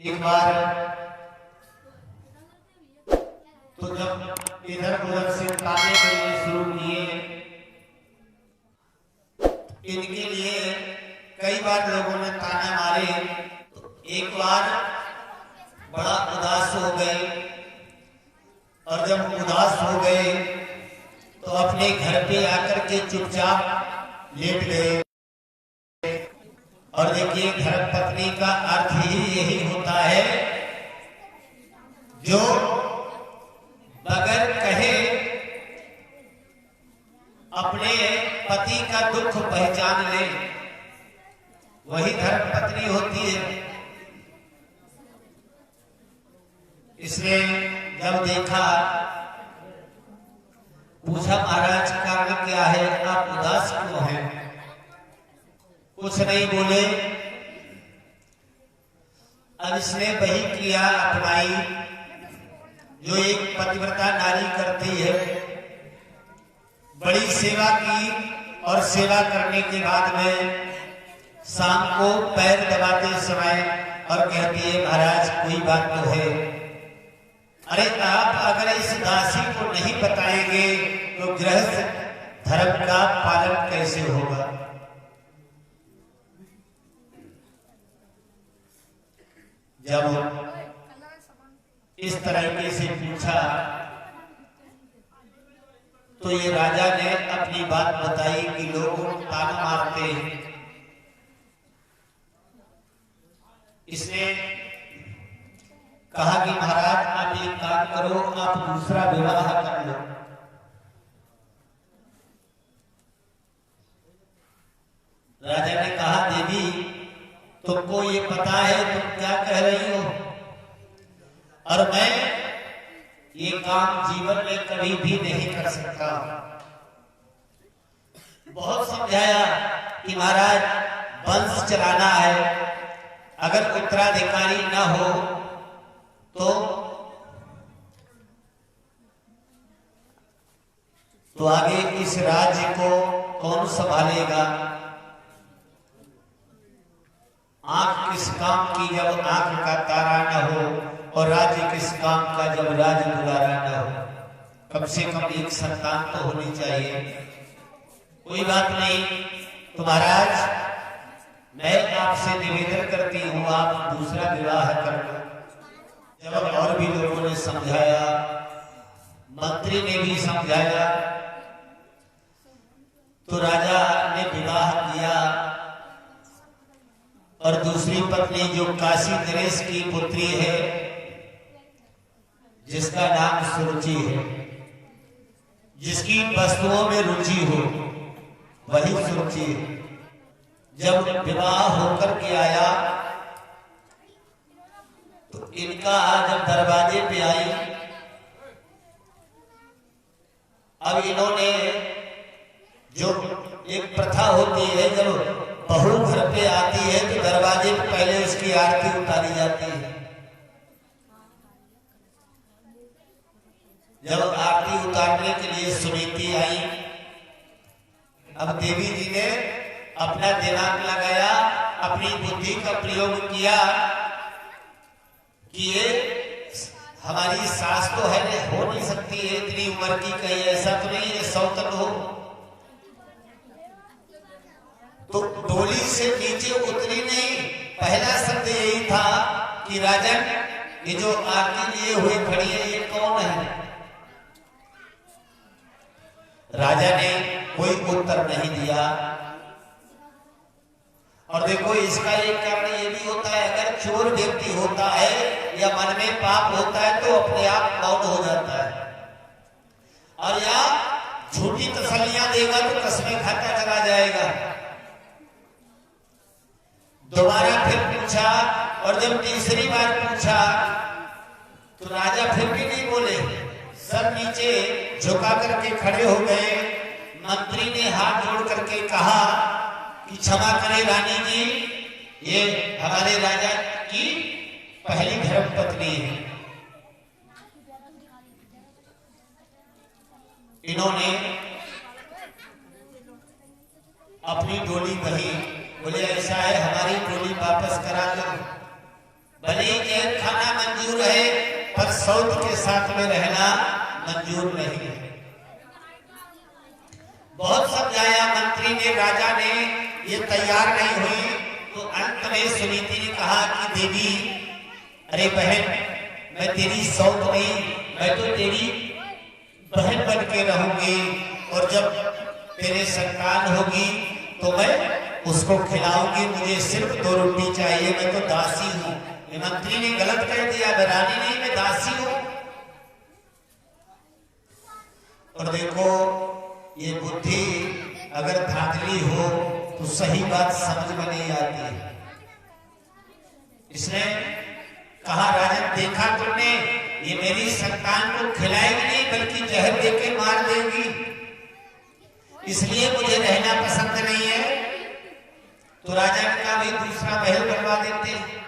एक बार तो जब इधर उधर से ताने मिलने शुरू किए, इनके लिए कई बार लोगों ने ताने मारे। एक बार बड़ा उदास हो गए, और जब उदास हो गए तो अपने घर पे आकर के चुपचाप लेट गए। और देखिए, धर्म पत्नी का अर्थ ही यही होता है, जो बगैर कहे अपने पति का दुख पहचान ले, वही धर्म पत्नी होती है। इसलिए जब देखा, पूछा, महाराज कारण क्या है, आप उदास क्यों हैं? कुछ नहीं बोले। अब इसने वही क्रिया अपनाई जो एक पतिव्रता नारी करती है। बड़ी सेवा की, और सेवा करने के बाद में शाम को पैर दबाते समय और कहती है, महाराज कोई बात तो है। अरे आप अगर इस दासी को नहीं बताएंगे तो गृहस्थ धर्म का पालन कैसे होगा? जब इस तरीके से पूछा तो ये राजा ने अपनी बात बताई कि लोग ताना मारते हैं। इसने कहा कि महाराज आप एक काम करो, आप दूसरा विवाह कर लो। राजा ने कहा, देवी तुमको ये पता है तुम क्या कह रही हो, और मैं ये काम जीवन में कभी भी नहीं कर सकता। बहुत समझाया कि महाराज वंश चलाना है, अगर उत्तराधिकारी न हो तो आगे इस राज्य को कौन संभालेगा? आंख किस काम की जब आंख का तारा न हो, और राज्य किस काम का जब राज दुलारा न हो? कम से कम एक संतान तो होनी चाहिए। कोई बात नहीं, तो महाराज मैं आपसे निवेदन करती हूँ, आप दूसरा विवाह कर लो। जब और भी लोगों ने समझाया, मंत्री ने भी समझाया, तो राजा ने विवाह किया। और दूसरी पत्नी जो काशी नरेश की पुत्री है, जिसका नाम सुरुचि है, जिसकी वस्तुओं में रुचि हो, वही सुरुचि है। जब विवाह होकर के आया तो इनका जब दरवाजे पे आई, अब इन्होंने, जो एक प्रथा होती है, जब बहू घर पे आती है तो दरवाजे पे पहले उसकी आरती उतारी जाती है। जब आरती उतारने के लिए सुनीति आई, अब देवी जी ने अपना दिमाग लगाया, अपनी बुद्धि का प्रयोग किया कि ये हमारी सास तो है, हो नहीं सकती है इतनी उम्र की, कहीं ऐसा तो नहीं है सौतन हो। तो डोली से नीचे उतरी नहीं, पहला शब्द यही था कि राजन, ये जो आरती लिए हुए खड़ी है, ये कौन है? राजा ने कोई उत्तर नहीं दिया। और देखो, इसका एक कारण ये भी होता है, अगर चोर व्यक्ति होता है या मन में पाप होता है तो अपने आप मौन हो जाता है, और या झूठी तसल्लियां देगा तो कसमें खाता चला जाएगा। दोबारा फिर पूछा, और जब तीसरी बार पूछा तो राजा फिर भी नहीं बोले, सब नीचे झुका करके खड़े हो गए। मंत्री ने हाथ जोड़ करके कहा कि क्षमा करें रानी जी, ये हमारे राजा की पहली धर्म पत्नी है। इन्होंने अपनी डोली बही, बोले ऐसा है हमारी डोली वापस करा लो, भले ही पर सौत के साथ में रहना मंजूर नहीं है। बहुत समझाया मंत्री ने, राजा ने, ये तैयार नहीं हुई। तो अंत में सुनीति ने कहा कि देवी, अरे बहन, मैं तेरी सौत नहीं, मैं तो तेरी बहन बन के रहूंगी, और जब तेरे संतान होगी तो मैं उसको खिलाऊंगी, मुझे सिर्फ 2 रोटी चाहिए, मैं तो दासी हूं। मंत्री ने गलत कह दिया, मैं रानी नहीं, मैं दासी हूं। और देखो, ये बुद्धि अगर धांधली हो तो सही बात समझ में नहीं आती। इसने कहा, राजन देखा तुमने, ये मेरी संतान को खिलाएगी नहीं बल्कि जहर देके मार देगी, इसलिए मुझे रहना पसंद नहीं है। तो राजा ने कहा, भाई दूसरा महल बनवा देते हैं।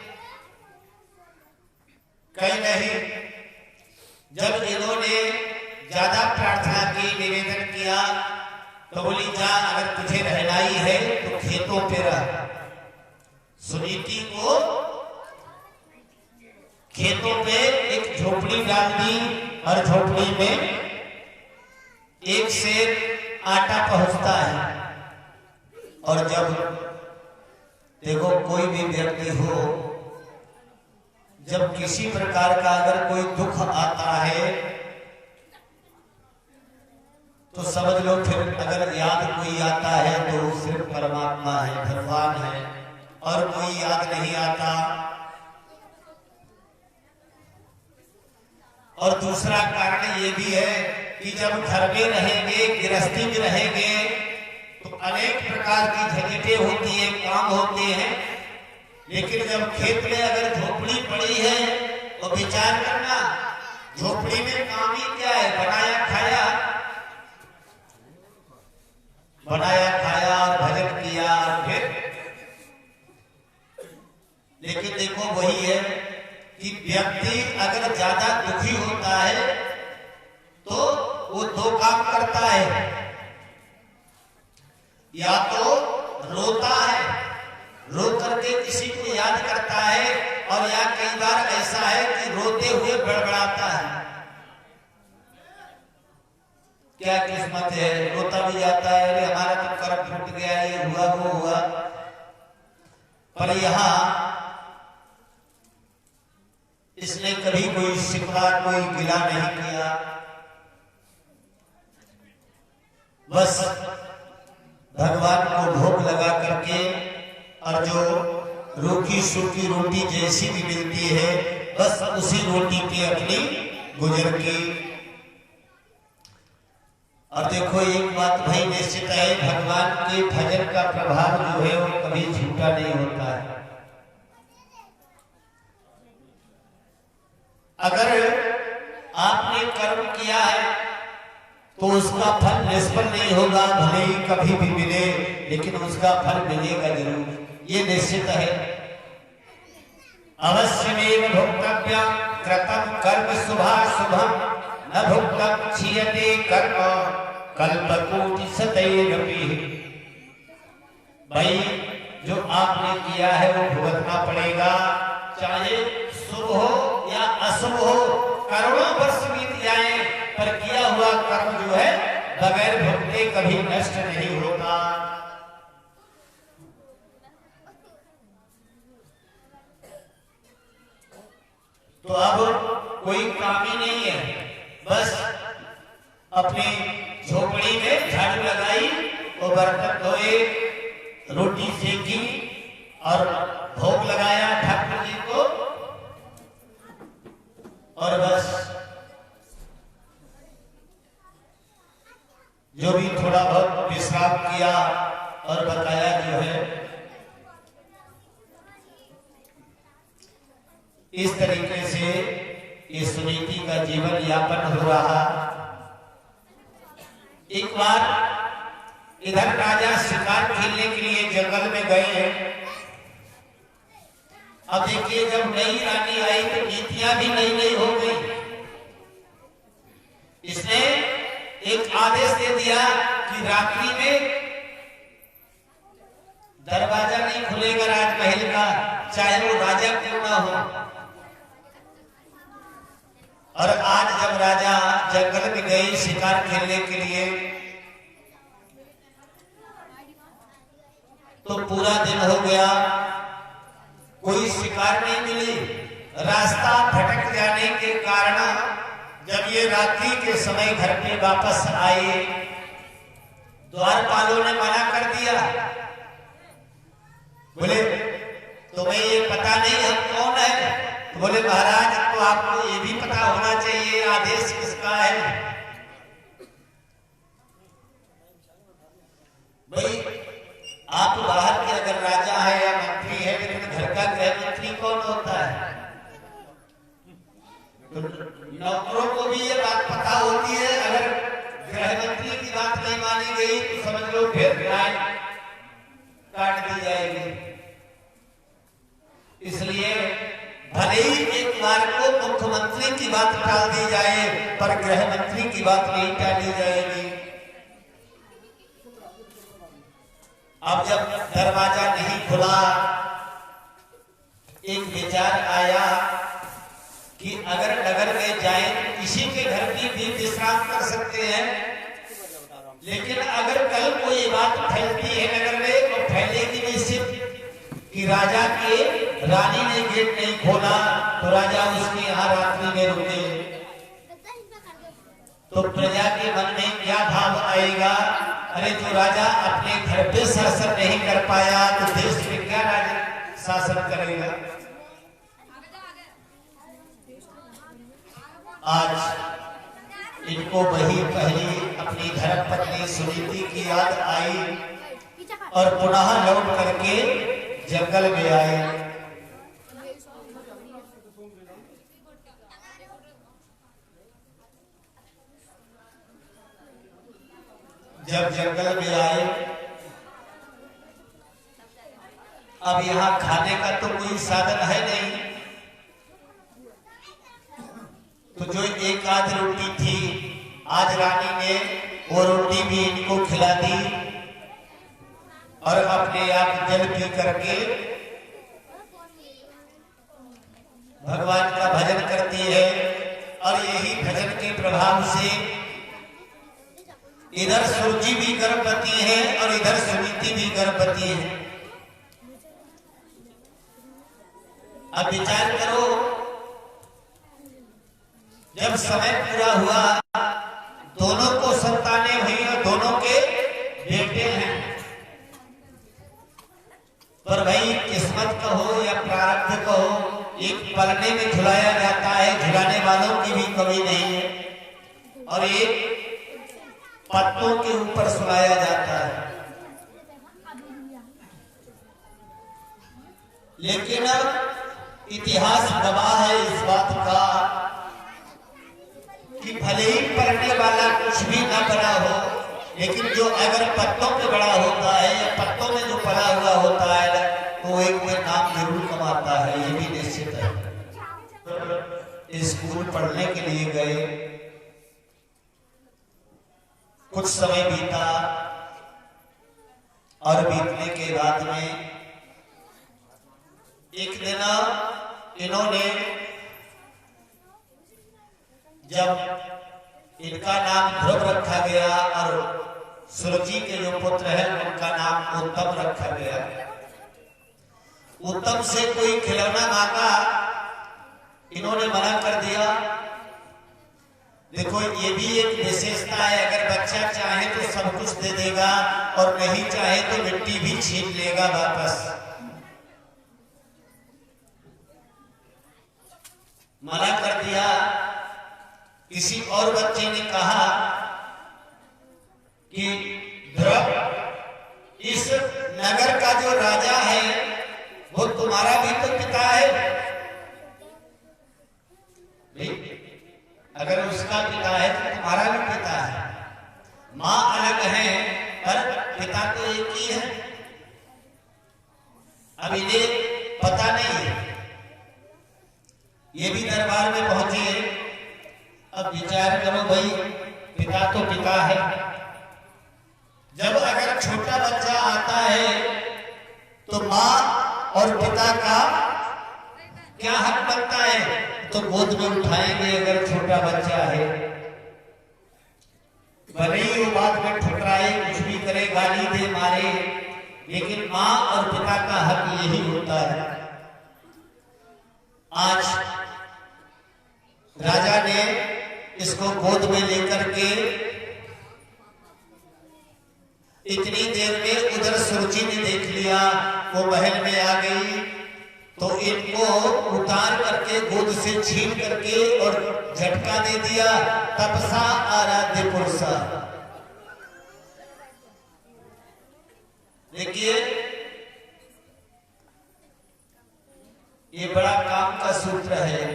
कहीं नहीं, जब इन्होंने ज्यादा प्रार्थना की, निवेदन किया, तो बोली, जा, अगर तुझे रहना ही है तो खेतों पे रह। सुनीति को खेतों पे एक झोपड़ी डाल दी, और झोपड़ी में एक सेर आटा पहुंचता है। और जब देखो, कोई भी व्यक्ति हो, जब किसी प्रकार का अगर कोई दुख आता है तो समझ लो, फिर अगर याद कोई आता है तो सिर्फ परमात्मा है, भगवान है, और कोई याद नहीं आता। और दूसरा कारण ये भी है कि जब घर में रहेंगे, गृहस्थी में रहेंगे, तो अनेक प्रकार की झंझटें होती है, काम होते हैं। लेकिन जब खेत में अगर झोपड़ी पड़ी है तो विचार करना, झोपड़ी में काम ही क्या है, बनाया खाया और भजन किया, और फिर। लेकिन देखो, वही है कि व्यक्ति अगर ज्यादा दुखी होता है तो वो 2 काम करता है, या तो रोता है, रो करके किसी को याद करता है, और या कई बार ऐसा है कि रोते हुए बड़बड़ाता है, क्या किस्मत है, रोता भी जाता है, अरे हमारा तो कर्म फूट गया, ये हुआ वो हुआ। पर यहाँ इसने कभी कोई शिकवा, कोई गिला नहीं किया, बस भगवान को भोग लगा करके, और जो रूखी सूखी रोटी जैसी भी मिलती है, बस उसी रोटी पे अपनी गुजर की। और देखो, एक बात भाई निश्चित है, भगवान के भजन का प्रभाव जो है वो कभी झूठा नहीं होता है। अगर आपने कर्म किया है तो उसका फल निष्फल नहीं होगा, भले ही कभी भी मिले, लेकिन उसका फल मिलेगा जरूर, ये निश्चित है। अवश्यमेव भोक्तव्यं कृतं कर्म शुभाशुभं, न भुक्तं क्षीयते कर्म कल्पकोटि शतैरपि। भाई, जो आपने किया है वो भुगतना पड़ेगा, चाहे शुभ हो या अशुभ हो, करोड़ों वर्ष बीत जाए, पर किया हुआ कर्म जो है बगैर भुगते कभी नष्ट नहीं होता। तो अब कोई काम ही नहीं है, बस अपनी झोपड़ी में झाड़ू लगाई और बर्तन धोए, रोटी सेकी और भोग लगाया ठाकुर जी को, और बस जो भी थोड़ा बहुत विश्राम किया, और बताया जो है इस तरीके से ये सुनीति का जीवन यापन हो रहा। एक बार इधर राजा शिकार खेलने के लिए जंगल में गए हैं। अब देखिए, जब नई रानी आई तो नीतियां भी नई नई हो गई। इसने एक आदेश दे दिया कि रात्रि में दरवाजा नहीं खुलेगा राजमहल का, चाहे वो राजा क्यों ना हो। और आज जब राजा जंगल में गए शिकार खेलने के लिए तो पूरा दिन हो गया, कोई शिकार नहीं मिली। रास्ता भटक जाने के कारण जब ये रात्रि के समय घर पे वापस आए, द्वारपालों ने मना कर दिया, बोले तुम्हें ये पता नहीं हम कौन है? तो बोले महाराज तो आपको ये भी पता होना चाहिए आदेश किसका है। भाई आप बाहर के अगर राजा है या मंत्री है, लेकिन घर का गृह मंत्री कौन होता है? तो नौकरों को भी ये बात पता होती है, अगर गृह मंत्री की बात नहीं मानी गई तो समझ लो फिर न्याय काट दी जाएगी। इसलिए भले ही एक बार को मुख्यमंत्री की बात टाल दी जाए, पर गृह मंत्री की बात नहीं टाली जाएगी। अब जब दरवाजा नहीं खुला, एक विचार आया कि अगर नगर में जाए किसी के घर भी विश्राम कर सकते हैं, लेकिन अगर कल कोई बात फैलती है नगर में तो फैलेगी निश्चित कि राजा के रानी ने गेट नहीं खोला तो राजा उसके यहाँ रात्रि में रुके, तो प्रजा के मन में क्या भाव आएगा? अरे जो राजा अपने घर पे शासन नहीं कर पाया तो देश में क्या राजा शासन करेगा? आज इनको वही पहली अपनी धर्मपत्नी सुनीति की याद आई और पुनः लौट करके जंगल में आए। जब जंगल में आए, अब यहाँ खाने का तो कोई साधन है नहीं, तो जो एक आध रोटी थी आज रानी ने वो रोटी भी इनको खिला दी और अपने आप जल पी करके भगवान का भजन करती है। और यही भजन के प्रभाव से इधर सुरजी भी गर्भवती है और इधर सुनीति भी गर्भवती है। अब विचार करो, जब समय पूरा हुआ दोनों को संतानें हुई और दोनों के बेटे हैं, पर भाई किस्मत कहो या प्रारब्ध कहो, एक पलने में झुलाया जाता है, झुलाने वालों की भी कमी नहीं है, और एक पत्तों के ऊपर सुलाया जाता है। लेकिन इतिहास गवाह है इस बात का कि भले ही पढ़ने वाला कुछ भी न बड़ा हो, लेकिन जो अगर पत्तों पे बड़ा होता है या पत्तों में जो पड़ा हुआ होता है तो एक में नाम जरूर कमाता है, ये भी निश्चित है। स्कूल पढ़ने के लिए गए, कुछ समय बीता और बीतने के बाद में एक दिन इन्होंने, जब इनका नाम ध्रुव रखा गया और सुरजी के जो पुत्र है उनका नाम उत्तम रखा गया, उत्तम से कोई खिलौना मांगा, इन्होंने मना कर दिया। देखो ये भी एक विशेषता है, अगर बच्चा चाहे तो सब कुछ दे देगा और नहीं चाहे तो मिट्टी भी छीन लेगा वापस। मना कर दिया। किसी और बच्चे ने कहा कि ध्रुव, इस नगर का जो राजा है वो तुम्हारा भी तो पिता है। अगर उसका पिता है तो तुम्हारा भी पिता है। मां अलग है पर पिता तो एक ही है। अब इन्हें पता नहीं है, ये भी दरबार में पहुंचे। अब विचार करो भाई, पिता तो पिता है। जब अगर छोटा बच्चा आता है तो मां और पिता का क्या हक बनता है? तो गोद में उठाएंगे अगर छोटा बच्चा है, भले ही वो बाद में ठुकराए, कुछ भी करे, गाली दे, मारे, लेकिन माँ और पिता का हक यही होता है। आज राजा ने इसको गोद में लेकर के इतनी देर में उधर सुरुचि ने देख लिया, वो महल में आ गई, तो इनको उतार करके गोद से छीन करके और झटका दे दिया। तपसा आराध्य पुरुषा। देखिए ये बड़ा काम का सूत्र है,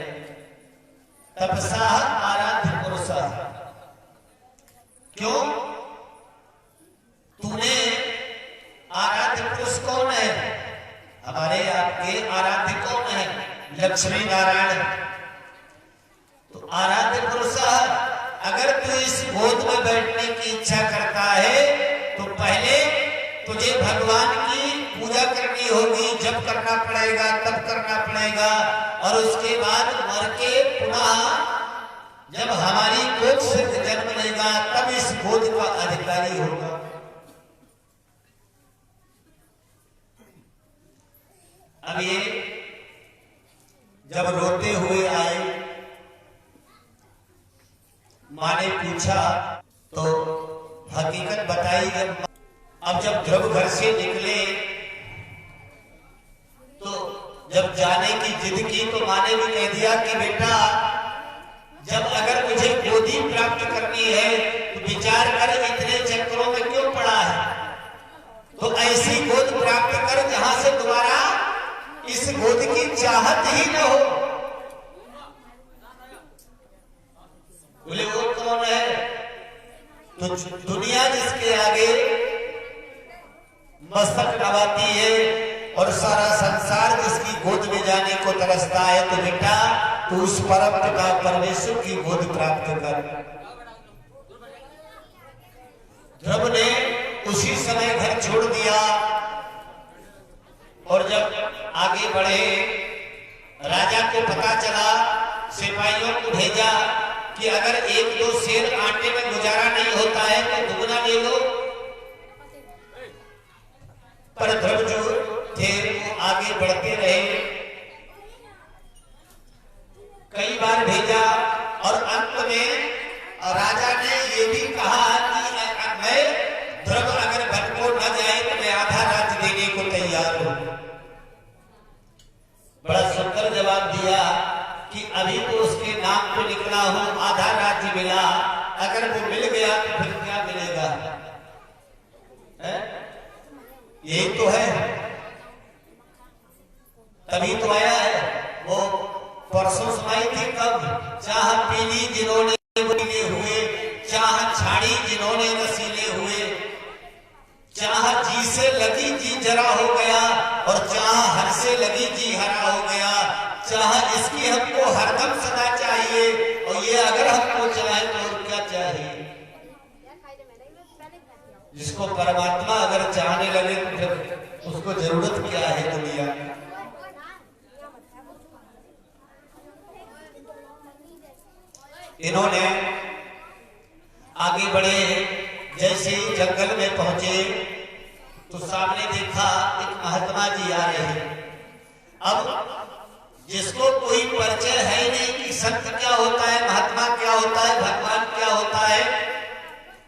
तपसा आराध्य पुरुषा। क्यों? तूने आराध्य पुरुष कौन है? हमारे आपके आराध्य कौन है? लक्ष्मी नारायण। तो आराध्य पुरुष, अगर तू इस गोद में बैठने की इच्छा करता है तो पहले तुझे भगवान की पूजा करनी होगी, जप करना पड़ेगा, तप करना पड़ेगा, और उसके बाद मर के पुनः जब हमारी गोद से जन्म लेगा तब इस गोद का अधिकारी होगा। अब ये जब रोते हुए आए, माँ ने पूछा तो हकीकत बताई। जब ध्रुव घर से निकले तो जब जाने की जिद की तो माँ ने भी कह दिया कि बेटा, जब अगर तुझे गोदी प्राप्त करनी है तो विचार कर, इतने चक्करों में क्यों पड़ा है? तो ऐसी गोद प्राप्त कर जहां से दोबारा इस गोद की चाहत ही न हो। बोले वो कौन है? तो दुनिया जिसके आगे मस्तक नवाती है और सारा संसार जिसकी गोद में जाने को तरसता है, तो बेटा तू उस परम पिता परमेश्वर की गोद प्राप्त कर। ध्रुव ने उसी समय घर छोड़ दिया और जब आगे बढ़े, राजा को पता चला, सिपाहियों को भेजा कि अगर एक दो शेर आटे में गुजारा नहीं होता है तो दुगना ले लो। पर ध्रुव जो थे वो आगे बढ़ते रहे, कई बार भेजा, और अंत में राजा ने ये भी कहा कि मैं ध्रुव अगर वन को न जाए तो मैं आधा राज्य देने को तैयार हूं। बड़ा सुंदर जवाब दिया कि अभी तो उसके नाम पे निकला हूं, आधा राज्य मिला, अगर वो मिल गया तो फिर क्या मिलेगा? यही तो है, तभी तो आया है। वो परसों सुनाई थी कब, चाह पीली जिन्होंने पीले हुए, चाह छाड़ी जिन्होंने रसीले हुए, चाह जी से लगी जी जरा हो गया, और चाह हर से लगी जी हरा हो गया। चाह इसकी हमको हरदम सदा चाहिए, और ये अगर हमको चाहे तो और क्या चाहिए? जिसको परमात्मा अगर चाहने लगे तो फिर उसको जरूरत क्या है दुनिया में? इन्होंने आगे बढ़े, जैसे जंगल में पहुंचे तो सामने देखा एक महात्मा जी आ रहे हैं। अब जिसको कोई परिचय है नहीं कि संत क्या होता है, महात्मा क्या होता है, भगवान क्या होता है,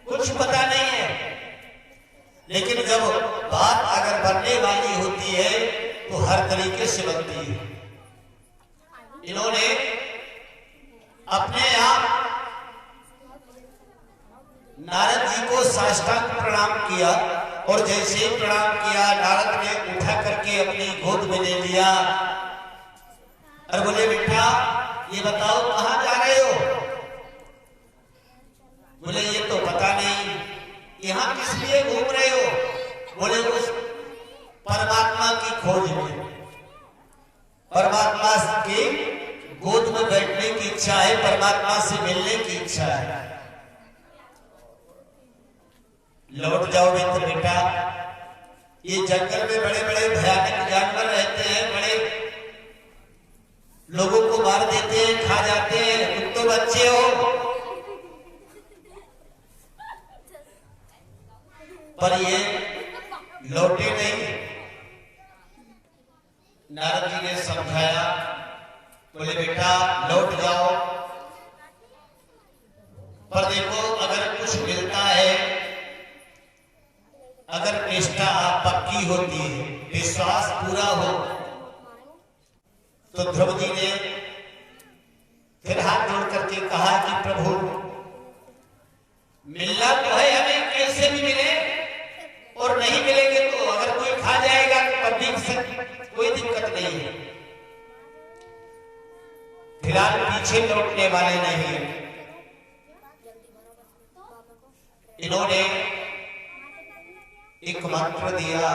कुछ पता नहीं है, लेकिन जब बात अगर बनने वाली होती है तो हर तरीके से बनती है। इन्होंने अपने आप नारद जी को साष्टांग प्रणाम किया, और जैसे ही प्रणाम किया नारद ने उठा करके अपनी गोद में ले लिया और बोले बेटा ये बताओ कहां जा रहे हो? बोले ये तो पता नहीं। यहां किस लिए घूम रहे हो? बोले उस परमात्मा की खोज में, परमात्मा की गोद में बैठने की इच्छा है, परमात्मा से मिलने की इच्छा है। लौट जाओ मित्र बेटा, ये जंगल में बड़े बड़े भयानक जानवर रहते हैं, बड़े लोगों को मार देते हैं, खा जाते हैं, तुम तो बच्चे हो। पर ये लौटे नहीं। नारद जी ने समझाया, बोले बेटा लौट जाओ, पर देखो अगर कुछ मिलता है, अगर निष्ठा पक्की होती है, विश्वास पूरा हो, तो ध्रुव जी ने फिर हाथ जोड़ करके कहा कि प्रभु मिलना तो है हमें, कैसे भी मिले, और नहीं मिलेंगे तो अगर कोई खा जाएगा तो पब्लिक से कोई दिक्कत नहीं है, फिलहाल पीछे लौटने वाले नहीं है। इन्होंने एक मंत्र दिया,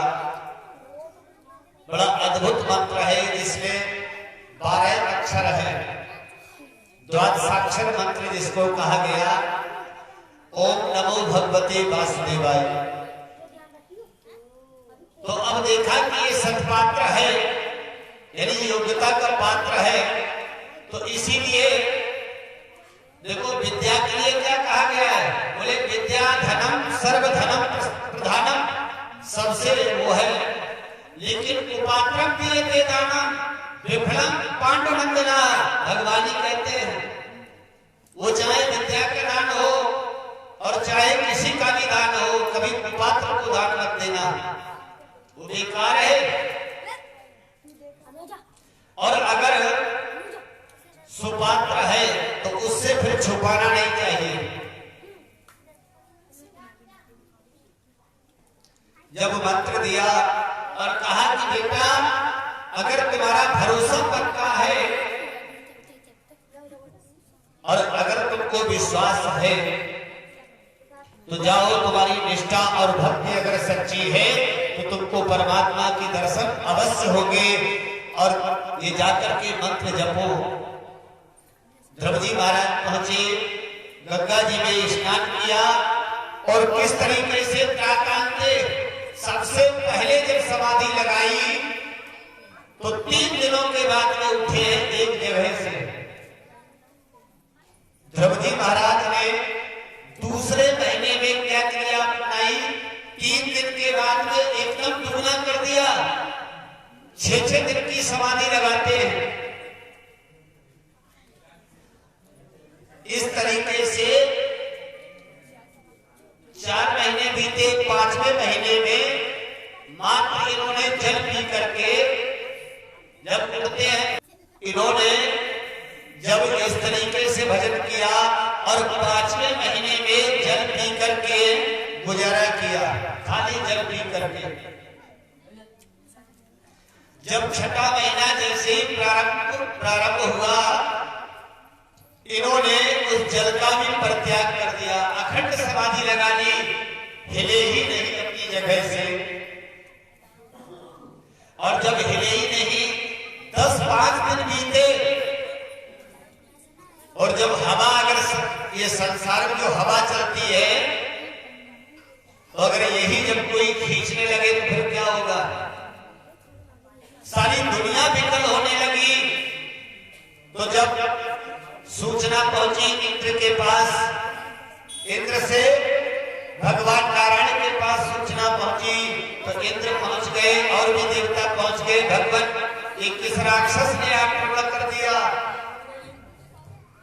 बड़ा अद्भुत मंत्र है, जिसमें 12 अक्षर है, द्वादशाक्षर मंत्र जिसको कहा गया, ओम नमो भगवते वासुदेवाय। तो अब देखा कि ये सत्पात्र है, यानी योग्यता का पात्र है, तो इसीलिए देखो विद्या के लिए क्या कहा गया है, बोले विद्या धनम सर्वधनम प्रधानम, सबसे वो है, लेकिन कुपात्रम दिए दानम विफलम पांडुनंदना, भगवान ही कहते हैं वो चाहे विद्या का दान हो और चाहे किसी का भी दान हो, कभी कुपात्र को दान मत देना, वो बेकार है। और अगर सुपात्र है तो उससे फिर छुपाना नहीं चाहिए। जब मंत्र दिया और कहा कि बेटा अगर तुम्हारा भरोसा पक्का है और अगर तुमको विश्वास है तो जाओ, तुम्हारी निष्ठा और भक्ति अगर सच्ची है तो तुमको परमात्मा के दर्शन अवश्य होंगे, और ये जाकर के मंत्र जपो। ध्रुव जी महाराज पहुंचे, गंगा जी में स्नान किया, और किस तरीके से त्राकांते सबसे पहले जब समाधि लगाई तो 3 दिनों के बाद में उठे एक जगह से। ध्रुव जी महाराज ने दूसरे महीने में क्या क्रिया अपनाई, 3 दिन के बाद में एकदम दुगना कर दिया, 6-6 दिन की समाधि लगाते हैं। इस तरीके से 4 महीने बीते, 5वें महीने में मात्र इन्होंने जल पी करके जब उठते हैं, इन्होंने जब इस तरीके से भजन किया और 5वें महीने में जल पी करके गुजारा किया, खाली जल पी करके। जब 6वां महीना जैसे ही प्रारंभ हुआ, इन्होंने उस जल का भी परित्याग कर दिया, अखंड समाधि लगा ली, हिले ही नहीं अपनी जगह से। और जब हिले ही नहीं, 10-5 दिन बीते, और जब हवा, अगर ये संसार में जो हवा चलती है, तो अगर यही जब कोई खींचने लगे तो फिर क्या होगा, सारी दुनिया विकल होने लगी। तो जब सूचना पहुंची इंद्र के पास, इंद्र से भगवान नारायण के पास सूचना पहुंची, तो इंद्र पहुंच गए और भी देवता पहुंच गए। भगवान एक किस राक्षस ने आक्रमण कर दिया,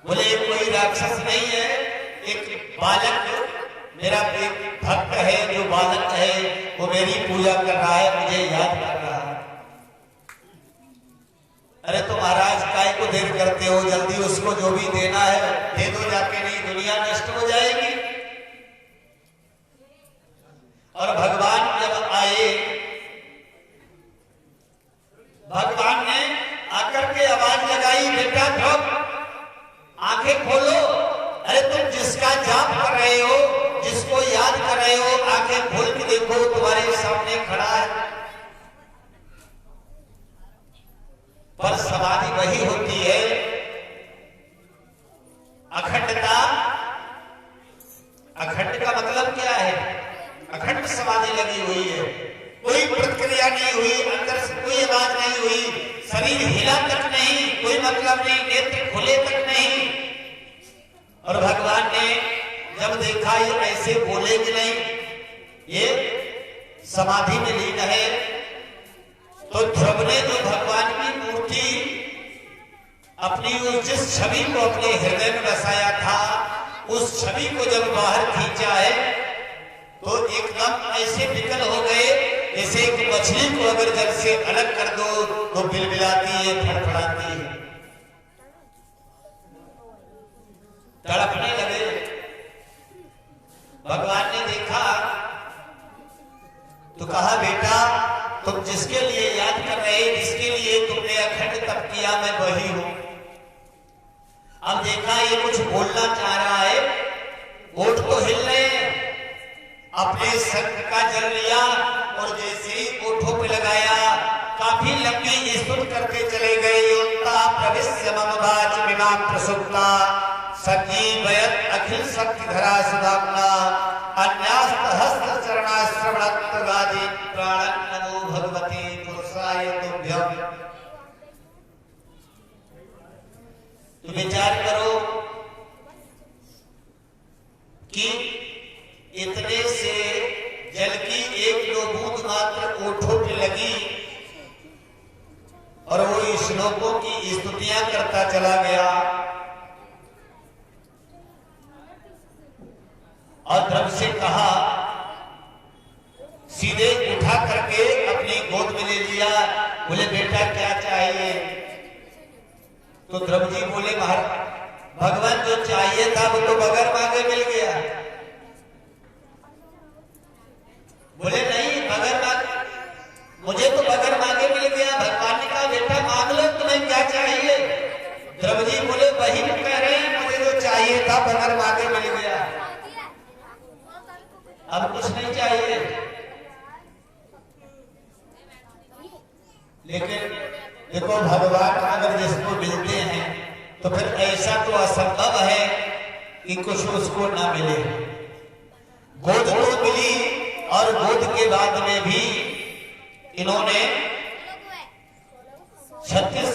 बोले कोई राक्षस नहीं है, एक बालक, मेरा एक भक्त है जो बालक है, वो मेरी पूजा कर रहा है, मुझे याद कर रहा है। अरे तो महाराज काय को देर करते हो, जल्दी उसको जो भी देना है दे दो जाके, नहीं दुनिया नष्ट हो जाएगी। और भगवान जब आए, भगवान ने आकर के आवाज लगाई, बेटा ध्रुव आंखें खोलो। अरे तुम जिसका जाप कर रहे हो, जिसको याद कर रहे हो, आंखें खोल के देखो, तुम्हारे सामने खड़ा है। पर समाधि वही होती है, अखंडता। अखंड का मतलब क्या है, अखंड समाधि लगी हुई है, कोई प्रक्रिया नहीं हुई, अंदर से कोई आवाज नहीं हुई, शरीर हिला तक नहीं, कोई मतलब देखा ये ऐसे बोलेंगे नहीं, ये समाधि में लीन है। तो ध्रुव ने जो भगवान की मूर्ति अपनी उस जिस छवि को अपने हृदय में बसाया था, उस छवि को जब बाहर खींचा है तो एकदम ऐसे विकल हो गए जैसे एक मछली को अगर जल से अलग कर दो तो बिलबिलाती है, फड़फड़ाती है, तड़पने लगे। भगवान ने देखा तो कहा बेटा तुम जिसके लिए याद कर रहे, जिसके लिए तुमने अखंड तप किया, मैं वही हूं। अब देखा ये कुछ बोलना चाह रहा है, ओठ तो हिल रहे हैं, अपने शंख का जल लिया और जैसे ही ओठों पे लगाया काफी लंबी स्तुति करते चले गए। योन्ता प्रविश्य मम वाच विमां प्रसुप्ता संजीवयत् अखिल शक्तिधरा सुधाम्ना अन्यास्त हस्त चरणाश्रवणत्वगादि प्राणं नमो भगवते पुरुषाय तुभ्यम्। तो विचार करो कि इतने से जल की एक दो बूंद मात्र ओठों पे लगी और वो श्लोकों की स्तुतियां करता चला गया। और ध्रुव से कहा, सीधे उठा करके अपनी गोद में ले लिया, बोले बेटा क्या चाहिए? तो ध्रुव जी बोले महाराज भगवान जो चाहिए था वो तो बगैर मांगे मिल गया। बोले नहीं बगैर मांगे, मुझे तो बगैर मांगे मिल गया। भगवान ने कहा बेटा मांग लो, तुम्हें क्या चाहिए? ध्रुव जी बोले वही कह रहे हैं, मुझे जो चाहिए था बगैर मांगे मिल गया, अब कुछ नहीं चाहिए। लेकिन देखो भगवान अगर जिसको मिलते हैं तो फिर ऐसा तो असंभव है कि कुछ उसको ना मिले। गोद तो मिली और गोद के बाद में भी इन्होंने 36